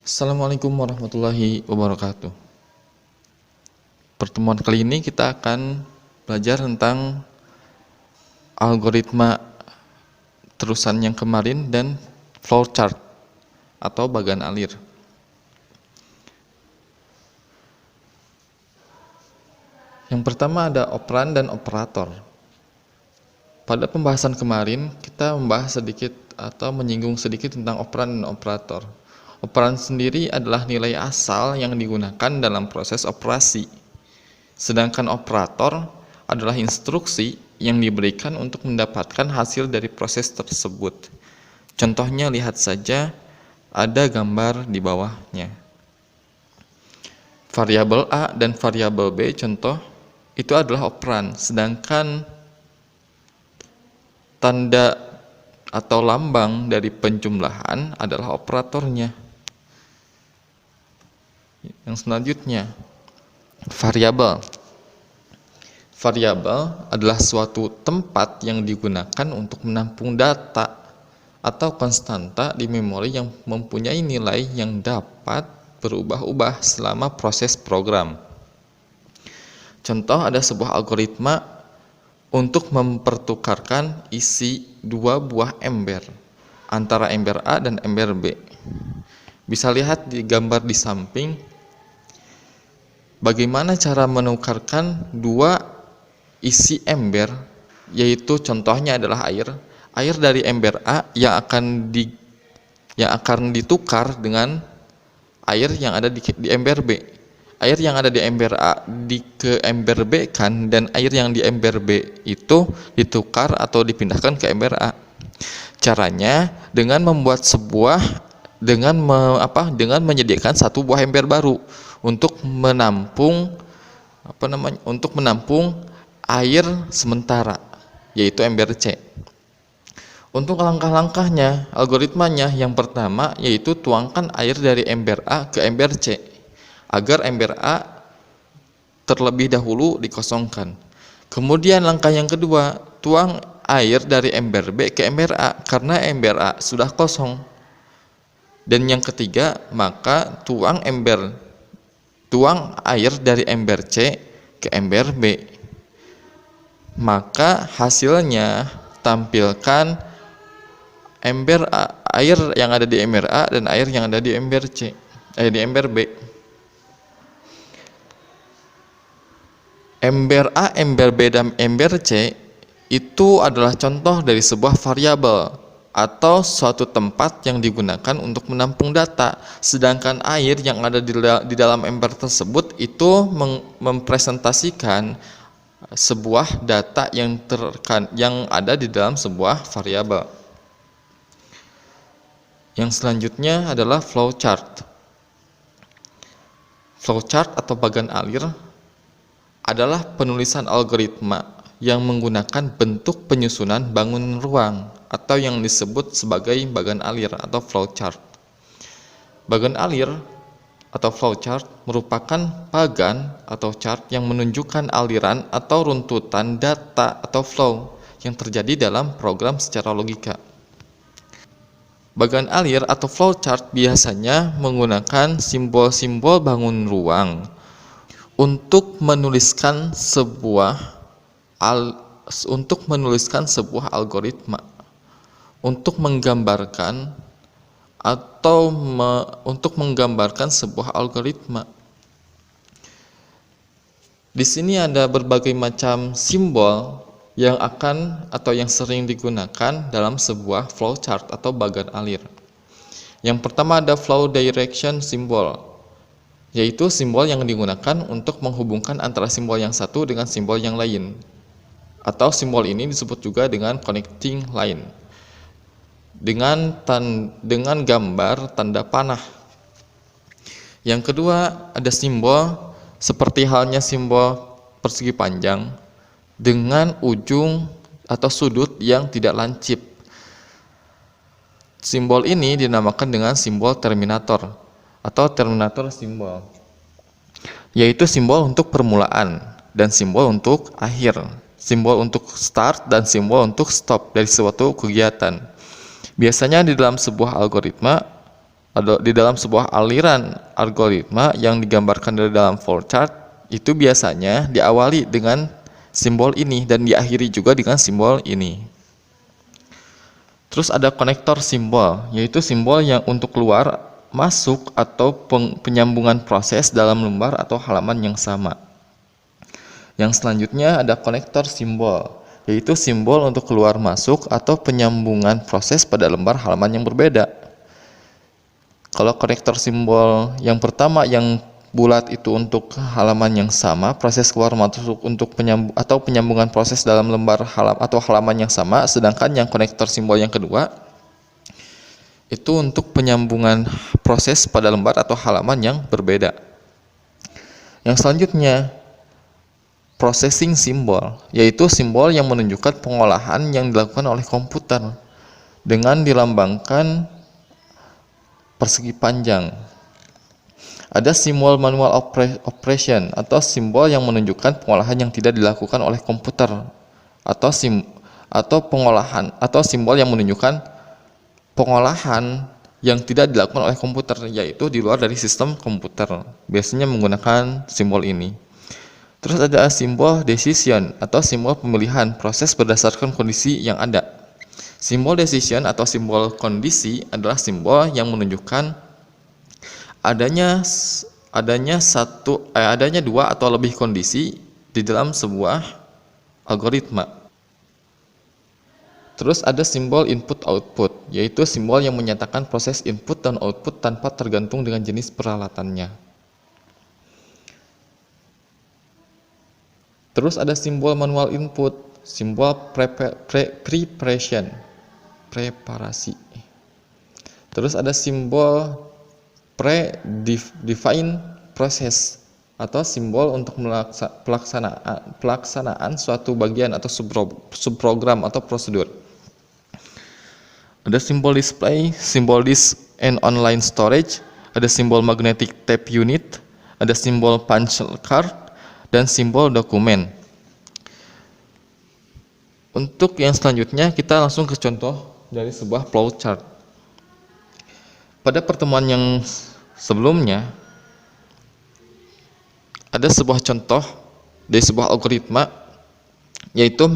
Assalamualaikum warahmatullahi wabarakatuh. Pertemuan kali ini kita akan belajar tentang algoritma terusan yang kemarin dan flowchart atau bagan alir. Yang pertama ada operan dan operator. Pada pembahasan kemarin kita membahas sedikit atau menyinggung sedikit tentang operan dan operator. Operan sendiri adalah nilai asal yang digunakan dalam proses operasi. Sedangkan operator adalah instruksi yang diberikan untuk mendapatkan hasil dari proses tersebut. Contohnya lihat saja, ada gambar di bawahnya. Variabel A dan variabel B contoh itu adalah operan, sedangkan tanda atau lambang dari penjumlahan adalah operatornya. Yang selanjutnya, variabel. Variabel adalah suatu tempat yang digunakan untuk menampung data atau konstanta di memori yang mempunyai nilai yang dapat berubah-ubah selama proses program. Contoh, ada sebuah algoritma untuk mempertukarkan isi dua buah ember antara ember A dan ember B. Bisa lihat di gambar di samping bagaimana cara menukarkan dua isi ember, yaitu contohnya adalah air dari ember A yang akan ditukar dengan air yang ada di ember B. Air yang ada di ember A ke ember B kan, dan air yang di ember B itu ditukar atau dipindahkan ke ember A. Caranya dengan menyediakan satu buah ember baru untuk menampung air sementara, yaitu ember C. Untuk langkah-langkahnya, algoritmanya yang pertama yaitu tuangkan air dari ember A ke ember C agar ember A terlebih dahulu dikosongkan. Kemudian langkah yang kedua, tuang air dari ember B ke ember A karena ember A sudah kosong. Dan yang ketiga, maka tuang air dari ember C ke ember B. Maka hasilnya tampilkan air yang ada di ember A dan air yang ada di ember di ember B. Ember A, ember B, dan ember C itu adalah contoh dari sebuah variabel atau suatu tempat yang digunakan untuk menampung data. Sedangkan air yang ada di dalam ember tersebut itu mempresentasikan sebuah data yang ada di dalam sebuah variabel. Yang selanjutnya adalah flowchart. Flowchart atau bagan alir adalah penulisan algoritma yang menggunakan bentuk penyusunan bangun ruang atau yang disebut sebagai bagan alir atau flowchart. Bagan alir atau flowchart merupakan bagan atau chart yang menunjukkan aliran atau runtutan data atau flow yang terjadi dalam program secara logika. Bagan alir atau flowchart biasanya menggunakan simbol-simbol bangun ruang untuk menuliskan sebuah algoritma, untuk menggambarkan sebuah algoritma. Di sini ada berbagai macam simbol yang sering digunakan dalam sebuah flowchart atau bagan alir. Yang pertama ada flow direction symbol, yaitu simbol yang digunakan untuk menghubungkan antara simbol yang satu dengan simbol yang lain, atau simbol ini disebut juga dengan connecting line dengan gambar tanda panah. Yang kedua ada simbol seperti halnya simbol persegi panjang dengan ujung atau sudut yang tidak lancip. Simbol ini dinamakan dengan simbol terminator atau terminator simbol, yaitu simbol untuk permulaan dan simbol untuk akhir, simbol untuk start dan simbol untuk stop dari suatu kegiatan. Biasanya di dalam sebuah algoritma di dalam sebuah aliran algoritma yang digambarkan dari dalam flowchart itu biasanya diawali dengan simbol ini dan diakhiri juga dengan simbol ini. Terus ada konektor simbol, yaitu simbol yang untuk keluar, masuk, atau penyambungan proses dalam lembar atau halaman yang sama. Yang selanjutnya ada konektor simbol, yaitu simbol untuk keluar masuk atau penyambungan proses pada lembar halaman yang berbeda. Kalau konektor simbol yang pertama yang bulat itu untuk halaman yang sama, proses keluar masuk untuk penyambungan proses dalam lembar halaman yang sama, sedangkan yang konektor simbol yang kedua itu untuk penyambungan proses pada lembar atau halaman yang berbeda. Yang selanjutnya processing simbol, yaitu simbol yang menunjukkan pengolahan yang dilakukan oleh komputer dengan dilambangkan persegi panjang. Ada simbol manual operation atau simbol yang menunjukkan pengolahan yang tidak dilakukan oleh komputer, atau pengolahan atau simbol yang menunjukkan pengolahan yang tidak dilakukan oleh komputer, yaitu di luar dari sistem komputer. Biasanya menggunakan simbol ini. Terus ada simbol decision atau simbol pemilihan proses berdasarkan kondisi yang ada. Simbol decision atau simbol kondisi adalah simbol yang menunjukkan adanya dua atau lebih kondisi di dalam sebuah algoritma. Terus ada simbol input output, yaitu simbol yang menyatakan proses input dan output tanpa tergantung dengan jenis peralatannya. Terus ada simbol manual input, simbol preparation, preparasi. Terus ada simbol predefined process atau simbol untuk pelaksanaan suatu bagian atau subprogram atau prosedur. Ada simbol display, simbol disk and online storage, ada simbol magnetic tape unit, ada simbol punch card, dan simbol dokumen. Untuk yang selanjutnya kita langsung ke contoh dari sebuah flowchart. Pada pertemuan yang sebelumnya ada sebuah contoh dari sebuah algoritma, yaitu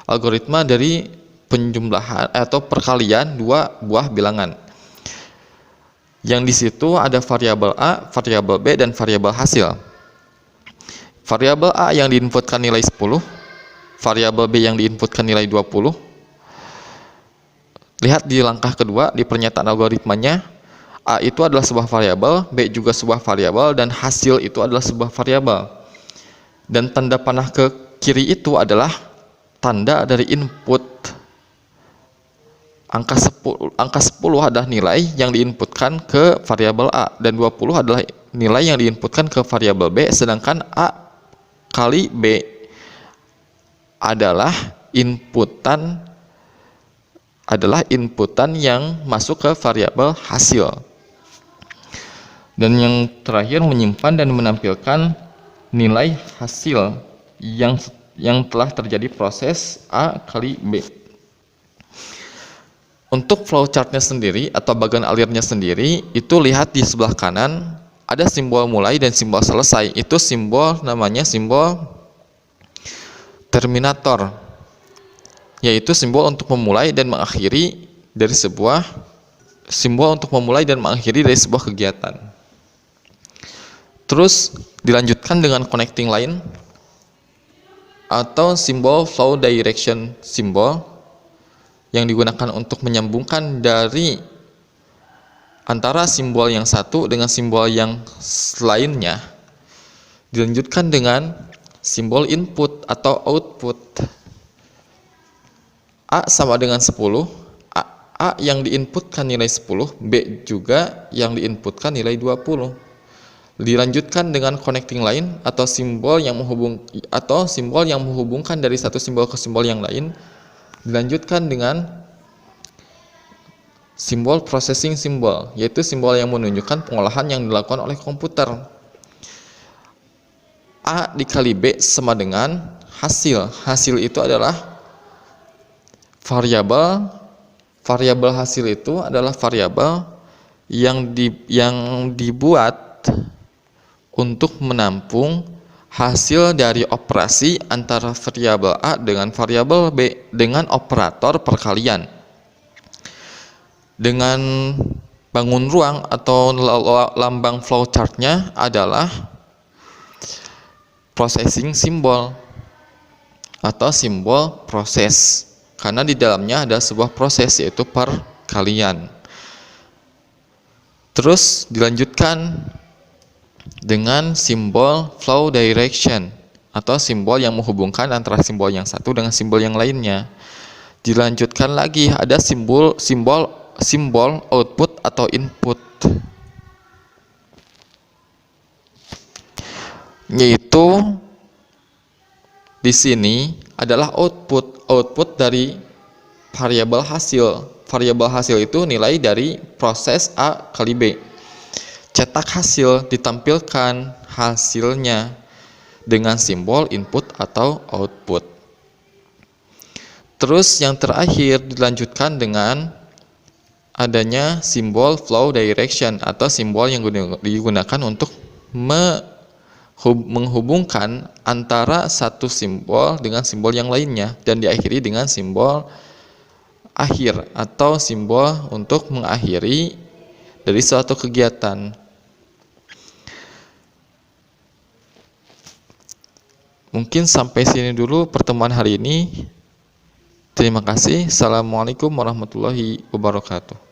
algoritma dari penjumlahan atau perkalian dua buah bilangan. Yang di situ ada variabel A, variabel B, dan variabel hasil. Variabel A yang diinputkan nilai 10, variabel B yang diinputkan nilai 20. Lihat di langkah kedua di pernyataan algoritmanya, A itu adalah sebuah variabel, B juga sebuah variabel, dan hasil itu adalah sebuah variabel. Dan tanda panah ke kiri itu adalah tanda dari input. Angka 10 adalah nilai yang diinputkan ke variabel A, dan 20 adalah nilai yang diinputkan ke variabel B, sedangkan A kali B adalah inputan yang masuk ke variabel hasil. Dan yang terakhir menyimpan dan menampilkan nilai hasil yang telah terjadi proses A kali B. Untuk flowchartnya sendiri atau bagian alirnya sendiri, itu lihat di sebelah kanan ada simbol mulai dan simbol selesai. Itu simbol namanya simbol terminator, yaitu simbol untuk memulai dan mengakhiri dari sebuah kegiatan. Terus dilanjutkan dengan connecting line atau simbol flow direction symbol yang digunakan untuk menyambungkan dari antara simbol yang satu dengan simbol yang lainnya. Dilanjutkan dengan simbol input atau output. A sama dengan 10, A yang diinputkan nilai 10, B juga yang diinputkan nilai 20. Dilanjutkan dengan connecting line atau simbol yang menghubungkan dari satu simbol ke simbol yang lain. Dilanjutkan dengan simbol processing symbol, yaitu simbol yang menunjukkan pengolahan yang dilakukan oleh komputer. A dikali B sama dengan hasil. Hasil itu adalah variabel hasil itu adalah variabel yang dibuat untuk menampung hasil dari operasi antara variabel A dengan variabel B dengan operator perkalian. Dengan bangun ruang atau lambang flowchartnya adalah processing symbol atau simbol proses, karena di dalamnya ada sebuah proses yaitu perkalian. Terus dilanjutkan dengan simbol flow direction atau simbol yang menghubungkan antara simbol yang satu dengan simbol yang lainnya. Dilanjutkan lagi ada simbol output atau input, yaitu di sini adalah output dari variabel hasil. Variabel hasil itu nilai dari proses A kali B. Cetak hasil, ditampilkan hasilnya dengan simbol input atau output. Terus yang terakhir dilanjutkan dengan adanya simbol flow direction atau simbol yang digunakan untuk menghubungkan antara satu simbol dengan simbol yang lainnya dan diakhiri dengan simbol akhir atau simbol untuk mengakhiri dari suatu kegiatan. Mungkin sampai sini dulu pertemuan hari ini. Terima kasih. Assalamualaikum warahmatullahi wabarakatuh.